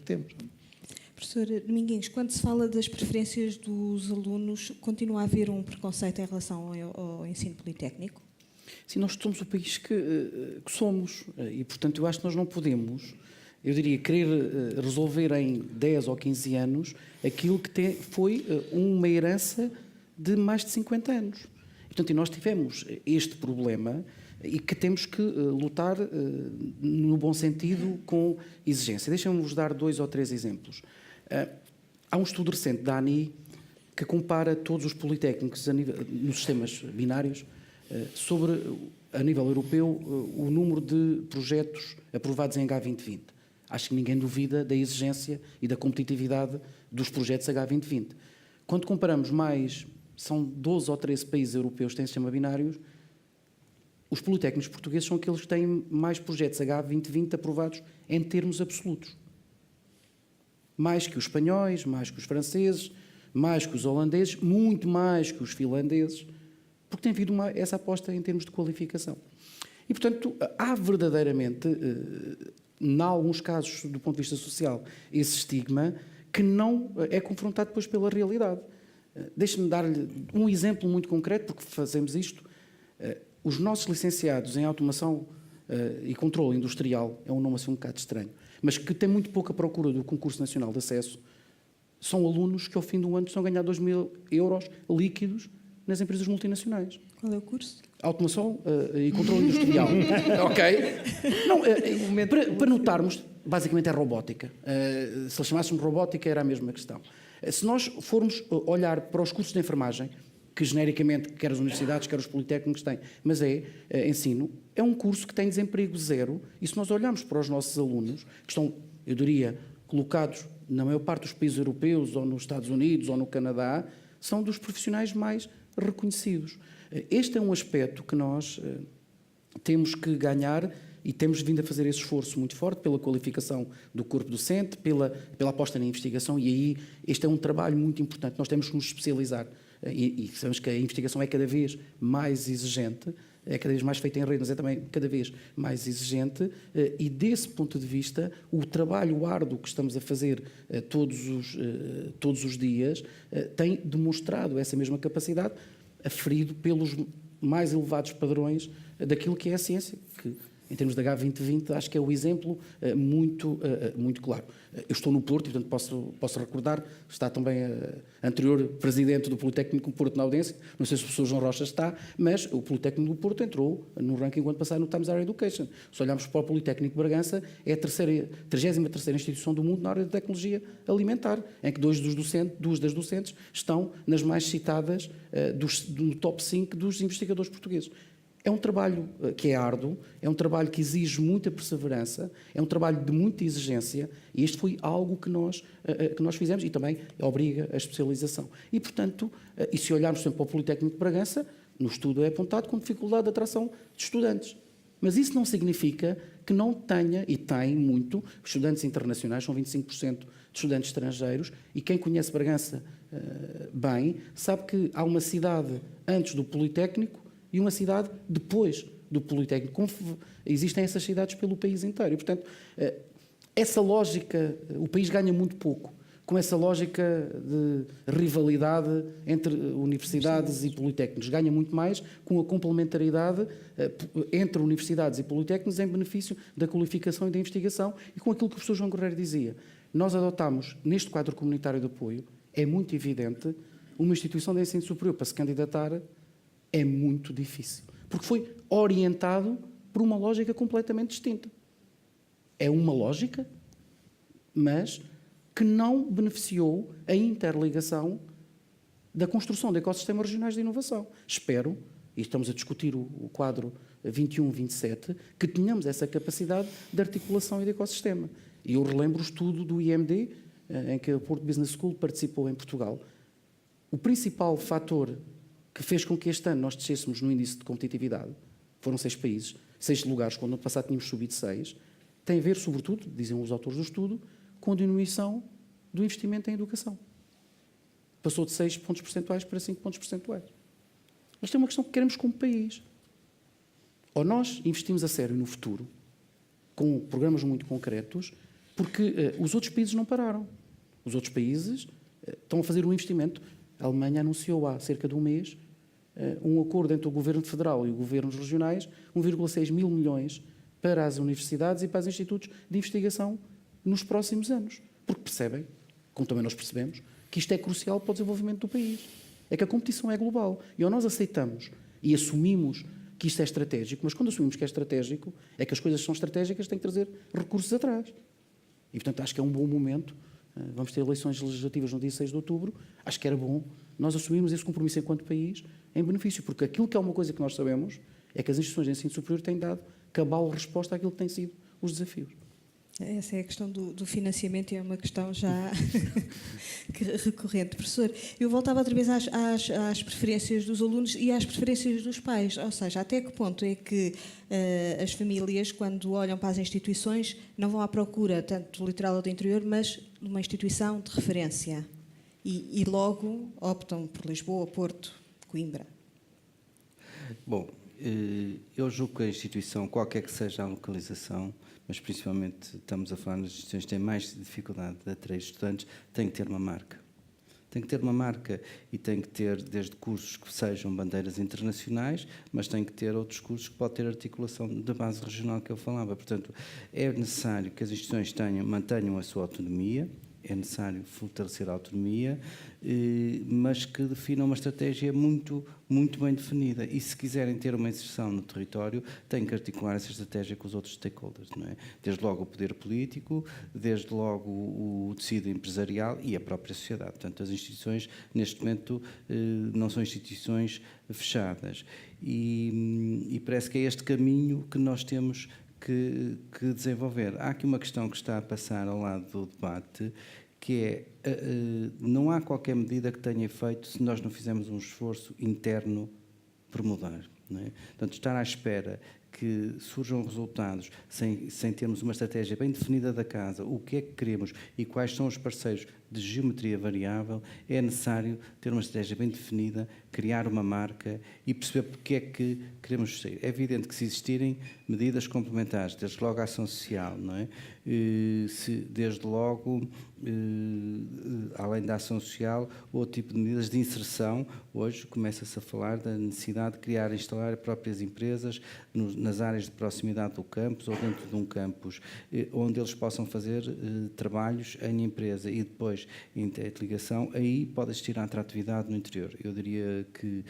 temos. Professor Dominguinhos, quando se fala das preferências dos alunos, continua a haver um preconceito em relação ao ensino politécnico? Sim, nós somos o país que somos e, portanto, eu acho que nós não podemos, eu diria, querer resolver em 10 ou 15 anos aquilo que foi uma herança de mais de 50 anos. Portanto, e nós tivemos este problema e que temos que lutar no bom sentido com exigência. Deixem-me-vos dar 2 ou 3 exemplos. Há um estudo recente da ANI que compara todos os politécnicos nos sistemas binários sobre, a nível europeu, o número de projetos aprovados em H2020. Acho que ninguém duvida da exigência e da competitividade dos projetos H2020. Quando comparamos são 12 ou 13 países europeus que têm sistema binários, os politécnicos portugueses são aqueles que têm mais projetos H2020 aprovados em termos absolutos. Mais que os espanhóis, mais que os franceses, mais que os holandeses, muito mais que os finlandeses, porque tem havido essa aposta em termos de qualificação. E, portanto, há verdadeiramente, em alguns casos, do ponto de vista social, esse estigma que não é confrontado depois pela realidade. Deixe-me dar-lhe um exemplo muito concreto, porque fazemos isto. Os nossos licenciados em automação e controle industrial, é um nome assim um bocado estranho, mas que tem muito pouca procura do Concurso Nacional de Acesso, são alunos que ao fim do ano estão a ganhar 2.000 euros líquidos nas empresas multinacionais. Qual é o curso? Automação e controle industrial. Ok? Não, para notarmos, basicamente é robótica. Se eles chamássemos robótica, era a mesma questão. Se nós formos olhar para os cursos de enfermagem, que genericamente quer as universidades, quer os politécnicos têm, mas ensino, é um curso que tem desemprego zero, e se nós olharmos para os nossos alunos, que estão, eu diria, colocados na maior parte dos países europeus, ou nos Estados Unidos, ou no Canadá, são dos profissionais mais reconhecidos. Este é um aspecto que nós temos que ganhar e temos vindo a fazer esse esforço muito forte pela qualificação do corpo docente, pela aposta na investigação, e aí este é um trabalho muito importante. Nós temos que nos especializar e sabemos que a investigação é cada vez mais exigente, é cada vez mais feita em rede, mas é também cada vez mais exigente, e desse ponto de vista o trabalho árduo que estamos a fazer todos os dias tem demonstrado essa mesma capacidade, aferido pelos mais elevados padrões daquilo que é a ciência, que em termos de H2020 acho que é o exemplo muito claro. Eu estou no Porto e, portanto, posso recordar, está também a anterior presidente do Politécnico do Porto na audiência, não sei se o professor João Rocha está, mas o Politécnico do Porto entrou no ranking o ano passado no Times Higher Education. Se olharmos para o Politécnico de Bragança, é a 33ª instituição do mundo na área de tecnologia alimentar, em que duas das docentes estão nas mais citadas do top 5 dos investigadores portugueses. É um trabalho que é árduo, é um trabalho que exige muita perseverança, é um trabalho de muita exigência, e este foi algo que nós fizemos e também obriga a especialização. E, portanto, e se olharmos sempre para o Politécnico de Bragança, no estudo é apontado com dificuldade de atração de estudantes. Mas isso não significa que não tenha, e tem muito, estudantes internacionais, são 25% de estudantes estrangeiros, e quem conhece Bragança bem, sabe que há uma cidade antes do Politécnico e uma cidade depois do Politécnico. Existem essas cidades pelo país inteiro. E, portanto, essa lógica, o país ganha muito pouco com essa lógica de rivalidade entre universidades e politécnicos. Ganha muito mais com a complementaridade entre universidades e politécnicos em benefício da qualificação e da investigação e com aquilo que o professor João Guerreiro dizia. Nós adotámos, neste quadro comunitário de apoio, é muito evidente, uma instituição de ensino superior para se candidatar é muito difícil, porque foi orientado por uma lógica completamente distinta. É uma lógica, mas que não beneficiou a interligação da construção de ecossistemas regionais de inovação. Espero, e estamos a discutir o quadro 21-27, que tenhamos essa capacidade de articulação e de ecossistema. E eu relembro o estudo do IMD, em que a Porto Business School participou em Portugal. O principal fator que fez com que este ano nós descêssemos no índice de competitividade, foram 6 países, 6 lugares, quando no passado tínhamos subido 6, tem a ver, sobretudo, dizem os autores do estudo, com a diminuição do investimento em educação. Passou de 6 pontos percentuais para 5 pontos percentuais. Isto é uma questão que queremos como país. Ou nós investimos a sério no futuro, com programas muito concretos, Porque os outros países não pararam. Os outros países estão a fazer um investimento. A Alemanha anunciou há cerca de um mês um acordo entre o Governo Federal e os governos regionais, 1,6 mil milhões para as universidades e para os institutos de investigação nos próximos anos. Porque percebem, como também nós percebemos, que isto é crucial para o desenvolvimento do país. É que a competição é global. E ou nós aceitamos e assumimos que isto é estratégico, mas quando assumimos que é estratégico, é que as coisas são estratégicas, têm que trazer recursos atrás. E, portanto, acho que é um bom momento. Vamos ter eleições legislativas no dia 6 de outubro. Acho que era bom nós assumirmos esse compromisso enquanto país em benefício, porque aquilo que é uma coisa que nós sabemos é que as instituições de ensino superior têm dado cabal resposta àquilo que têm sido os desafios. Essa é a questão do financiamento e é uma questão já recorrente. Professor, eu voltava outra vez às preferências dos alunos e às preferências dos pais. Ou seja, até que ponto é que as famílias, quando olham para as instituições, não vão à procura tanto do litoral ou do interior, mas de uma instituição de referência e logo optam por Lisboa, Porto, Coimbra? Bom, eu julgo que a instituição, qualquer que seja a localização, mas principalmente estamos a falar nas instituições que têm mais dificuldade de atrair estudantes, tem que ter uma marca. Tem que ter uma marca e tem que ter desde cursos que sejam bandeiras internacionais, mas tem que ter outros cursos que podem ter articulação da base regional que eu falava. Portanto, é necessário que as instituições mantenham a sua autonomia, é necessário fortalecer a autonomia, mas que definam uma estratégia muito bem definida. E se quiserem ter uma inserção no território, têm que articular essa estratégia com os outros stakeholders, não é? Desde logo o poder político, desde logo o tecido empresarial e a própria sociedade. Portanto, as instituições, neste momento, não são instituições fechadas. E parece que é este caminho que nós temos que desenvolver. Há aqui uma questão que está a passar ao lado do debate, que é, não há qualquer medida que tenha efeito se nós não fizermos um esforço interno por mudar. Não é? Portanto, estar à espera que surjam resultados sem termos uma estratégia bem definida da casa, o que é que queremos e quais são os parceiros de geometria variável, é necessário ter uma estratégia bem definida, criar uma marca e perceber porque é que queremos sair. É evidente que se existirem medidas complementares, desde logo a ação social, não é? Desde logo, além da ação social, outro tipo de medidas de inserção, hoje começa-se a falar da necessidade de criar e instalar próprias empresas nas áreas de proximidade do campus ou dentro de um campus, onde eles possam fazer trabalhos em empresa e depois interligação, aí pode existir a atratividade no interior. Eu diria que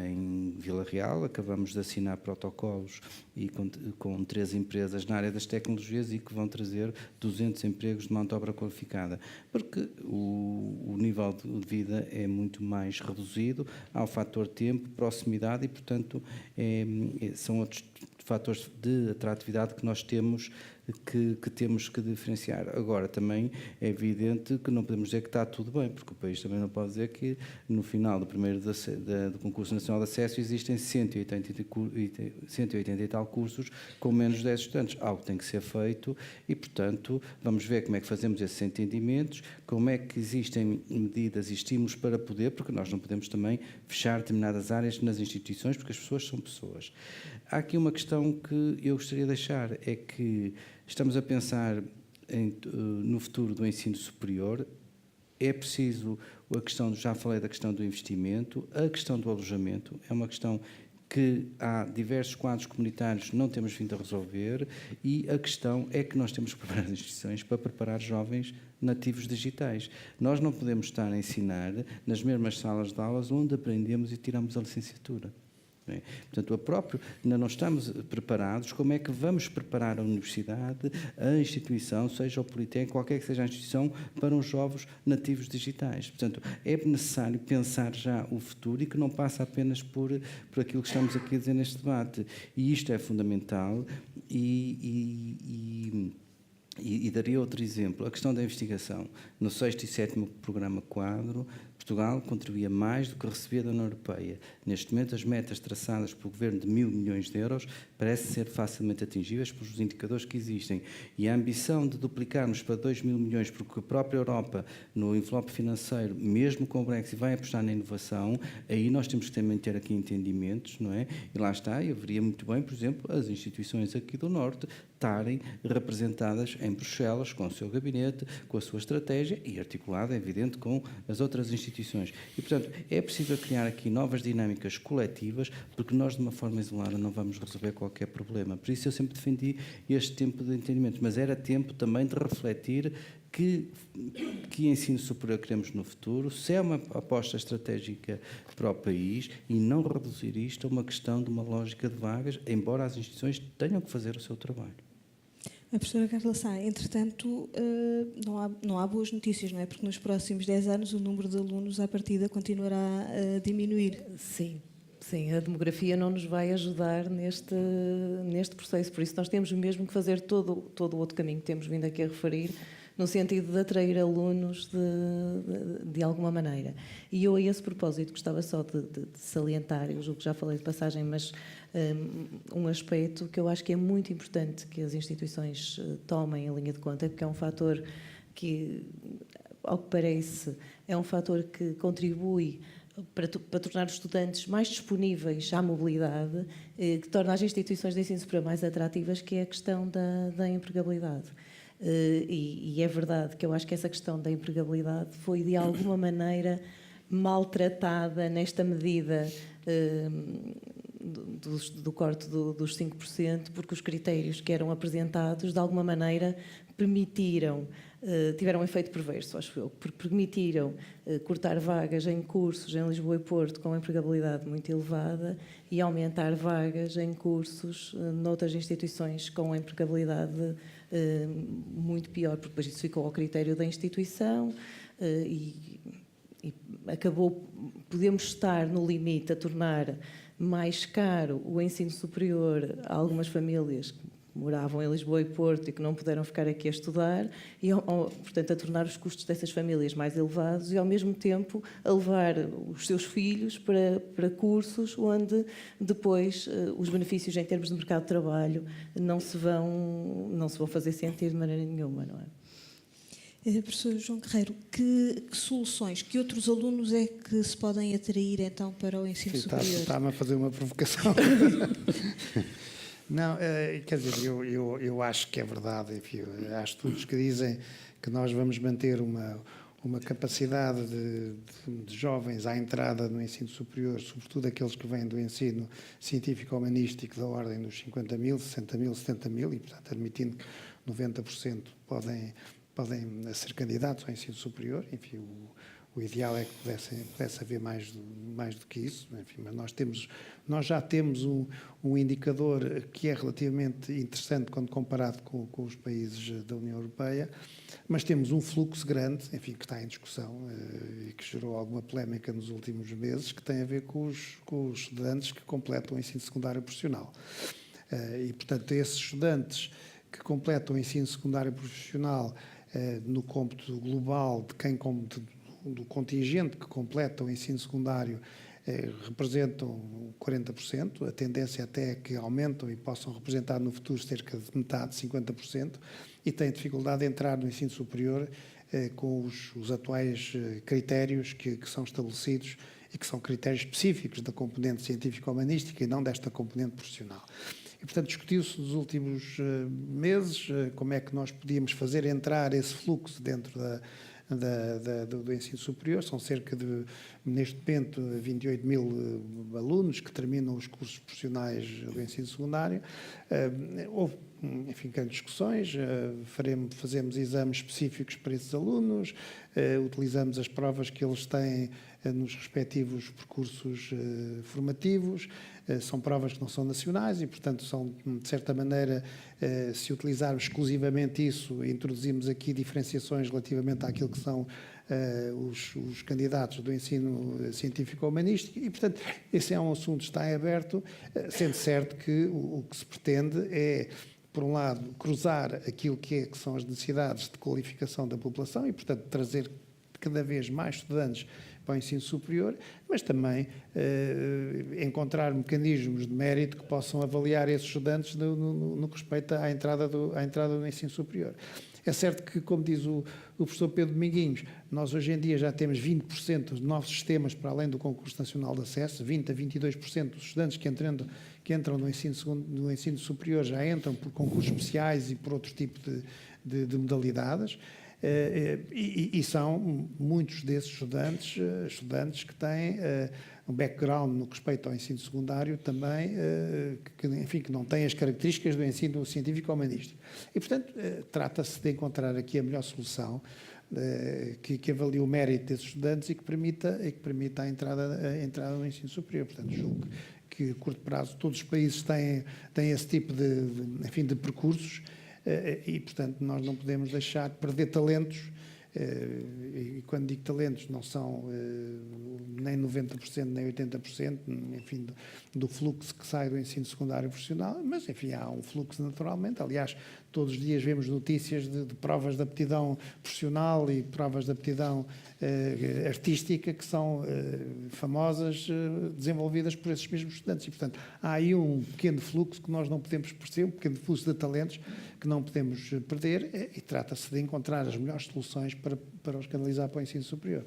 em Vila Real acabamos de assinar protocolos e com 3 empresas na área das tecnologias e que vão trazer 200 empregos de mão de obra qualificada, porque o nível de vida é muito mais reduzido, há o fator tempo, proximidade e, portanto, são outros fatores de atratividade que nós temos que diferenciar. Agora, também é evidente que não podemos dizer que está tudo bem, porque o país também não pode dizer que no final do primeiro do Concurso Nacional de Acesso existem 180 e tal cursos com menos de 10 estudantes. Algo tem que ser feito e, portanto, vamos ver como é que fazemos esses entendimentos, como é que existem medidas e estímulos para poder, porque nós não podemos também fechar determinadas áreas nas instituições, porque as pessoas são pessoas. Há aqui uma questão que eu gostaria de deixar, é que estamos a pensar no futuro do ensino superior, é preciso já falei da questão do investimento, a questão do alojamento, é uma questão que há diversos quadros comunitários que não temos vindo a resolver e a questão é que nós temos que preparar as instituições para preparar jovens nativos digitais. Nós não podemos estar a ensinar nas mesmas salas de aulas onde aprendemos e tiramos a licenciatura. Portanto, ainda não estamos preparados. Como é que vamos preparar a universidade, a instituição, seja o Politécnico, qualquer que seja a instituição, para os jovens nativos digitais? Portanto, é necessário pensar já o futuro e que não passa apenas por aquilo que estamos aqui a dizer neste debate. E isto é fundamental e daria outro exemplo, a questão da investigação. No 6º e 7º programa quadro, Portugal contribuía mais do que recebia da União Europeia. Neste momento, as metas traçadas pelo Governo de 1.000 milhões de euros parecem ser facilmente atingíveis pelos indicadores que existem. E a ambição de duplicarmos para 2.000 milhões, porque a própria Europa, no envelope financeiro, mesmo com o Brexit, vai apostar na inovação, aí nós temos que também ter aqui entendimentos, não é? E lá está, eu veria muito bem, por exemplo, as instituições aqui do Norte estarem representadas em Bruxelas, com o seu gabinete, com a sua estratégia e articulada, é evidente, com as outras instituições. E, portanto, é preciso criar aqui novas dinâmicas coletivas, porque nós, de uma forma isolada, não vamos resolver qualquer problema. Por isso eu sempre defendi este tempo de entendimento, mas era tempo também de refletir que ensino superior queremos no futuro, se é uma aposta estratégica para o país e não reduzir isto a uma questão de uma lógica de vagas, embora as instituições tenham que fazer o seu trabalho. A professora Carla Sá, entretanto, não há boas notícias, não é? Porque nos próximos 10 anos o número de alunos à partida continuará a diminuir. Sim, a demografia não nos vai ajudar neste processo, por isso nós temos mesmo que fazer todo o outro caminho que temos vindo aqui a referir, no sentido de atrair alunos de alguma maneira. E eu, a esse propósito, gostava só de salientar, eu julgo que já falei de passagem, mas um aspecto que eu acho que é muito importante que as instituições tomem em linha de conta, porque é um fator que, ao que parece, é um fator que contribui para tornar os estudantes mais disponíveis à mobilidade, que torna as instituições de ensino superior mais atrativas, que é a questão da empregabilidade. E é verdade que eu acho que essa questão da empregabilidade foi, de alguma maneira, maltratada nesta medida do corte dos 5%, porque os critérios que eram apresentados, de alguma maneira, tiveram um efeito perverso, acho eu, porque permitiram cortar vagas em cursos em Lisboa e Porto com empregabilidade muito elevada e aumentar vagas em cursos noutras instituições com empregabilidade muito pior, porque depois isso ficou ao critério da instituição e podemos estar no limite a tornar mais caro o ensino superior a algumas famílias que moravam em Lisboa e Porto e que não puderam ficar aqui a estudar e, portanto, a tornar os custos dessas famílias mais elevados e, ao mesmo tempo, a levar os seus filhos para cursos onde depois os benefícios em termos de mercado de trabalho não se vão fazer sentir de maneira nenhuma, não é? Professor João Guerreiro, que soluções, que outros alunos é que se podem atrair então para o ensino superior? Está-me a fazer uma provocação. Não, quer dizer, eu acho que é verdade. Enfim, há estudos que dizem que nós vamos manter uma capacidade de jovens à entrada no ensino superior, sobretudo aqueles que vêm do ensino científico-humanístico da ordem dos 50 mil, 60 mil, 70 mil, e, portanto, admitindo que 90% podem ser candidatos ao ensino superior. Enfim, o ideal é que pudesse haver mais do que isso. Enfim, mas nós já temos um indicador que é relativamente interessante quando comparado com os países da União Europeia, mas temos um fluxo grande, enfim, que está em discussão e que gerou alguma polémica nos últimos meses, que tem a ver com os estudantes que completam o ensino secundário profissional. E, portanto, esses estudantes que completam o ensino secundário profissional no cômputo global do contingente que completa o ensino secundário, representam 40%, a tendência até é que aumentam e possam representar no futuro cerca de metade, 50%, e têm dificuldade de entrar no ensino superior com os atuais critérios que são estabelecidos e que são critérios específicos da componente científico-humanística e não desta componente profissional. E, portanto, discutiu-se nos últimos meses como é que nós podíamos fazer entrar esse fluxo dentro do ensino superior. São cerca de, neste momento, 28 mil alunos que terminam os cursos profissionais do ensino secundário. Houve, enfim, grandes discussões, fazemos exames específicos para esses alunos, utilizamos as provas que eles têm nos respectivos percursos formativos. São provas que não são nacionais e, portanto, são, de certa maneira, se utilizarmos exclusivamente isso, introduzimos aqui diferenciações relativamente àquilo que são os candidatos do ensino científico-humanístico e, portanto, esse é um assunto que está em aberto, sendo certo que o que se pretende é, por um lado, cruzar aquilo que são as necessidades de qualificação da população e, portanto, trazer cada vez mais estudantes para o ensino superior, mas também encontrar mecanismos de mérito que possam avaliar esses estudantes no que respeita à entrada do ensino superior. É certo que, como diz o professor Pedro Dominguinhos, nós hoje em dia já temos 20% de novos sistemas para além do concurso nacional de acesso, 20% a 22% dos estudantes que entram no ensino superior já entram por concursos especiais e por outro tipo de modalidades. E são muitos desses estudantes que têm um background no que respeita ao ensino secundário também, que não têm as características do ensino científico-humanístico. E, portanto, trata-se de encontrar aqui a melhor solução que avalie o mérito desses estudantes e que permita a entrada no ensino superior. Portanto, julgo que a curto prazo todos os países têm esse tipo de percursos, e, portanto, nós não podemos deixar de perder talentos, e quando digo talentos não são nem 90%, nem 80%, enfim, do fluxo que sai do ensino secundário profissional, mas, enfim, há um fluxo naturalmente. Aliás, todos os dias vemos notícias de provas de aptidão profissional e provas de aptidão artística que são famosas, desenvolvidas por esses mesmos estudantes. E, portanto, há aí um pequeno fluxo que nós não podemos perceber, um pequeno fluxo de talentos que não podemos perder, e trata-se de encontrar as melhores soluções para os canalizar para o ensino superior.